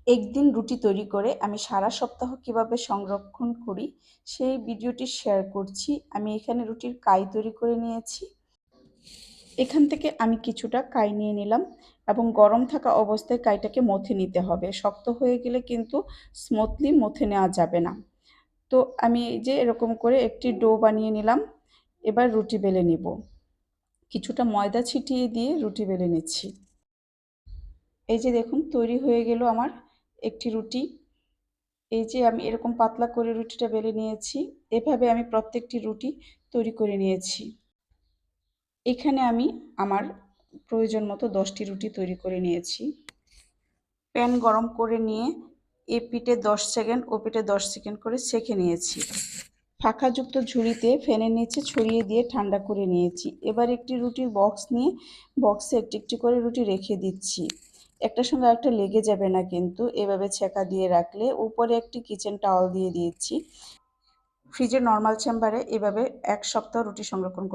একদিন রুটি তৈরি করে আমি সারা সপ্তাহ কিভাবে সংরক্ষণ করি সেই ভিডিওটি শেয়ার করছি। আমি এখানে রুটির কাই তৈরি করে নিয়েছি। এখান থেকে আমি কিছুটা কাই নিয়ে নিলাম এবং গরম থাকা অবস্থায় কাইটাকে মথে নিতে হবে। শক্ত হয়ে গেলে কিন্তু স্মুথলি মথে নেওয়া যাবে না। তো আমি এই যে এরকম করে একটি ডো বানিয়ে নিলাম। এবার রুটি বেলে নিব। কিছুটা ময়দা ছিটিয়ে দিয়ে রুটি বেলে নিচ্ছি। এই যে দেখুন তৈরি হয়ে গেল আমার একটি রুটি। এই যে আমি এরকম পাতলা করে রুটিটা বেলে নিয়েছি। এভাবে আমি প্রত্যেকটি রুটি তৈরি করে নিয়েছি। এখানে আমি আমার প্রয়োজন মতো 10টি রুটি তৈরি করে নিয়েছি। প্যান গরম করে নিয়ে এ পিঠে 10 সেকেন্ড ও পিঠে 10 সেকেন্ড করে সেঁকে নিয়েছি। ফাঁকাযুক্ত ঝুড়িতে ফ্যানের নিচে ছড়িয়ে দিয়ে ঠান্ডা করে নিয়েছি। এবার একটি রুটির বক্স নিয়ে বক্সে একটি একটি করে রুটি রেখে দিচ্ছি। একটার সঙ্গে আরেকটা লেগে যাবে না কিন্তু এভাবে ছেঁকা দিয়ে রাখলে। উপরে একটি কিচেন টাওয়াল দিয়ে দিয়েছি। ফ্রিজের নর্মাল চেম্বারে এভাবে 1 সপ্তাহ রুটি সংরক্ষণ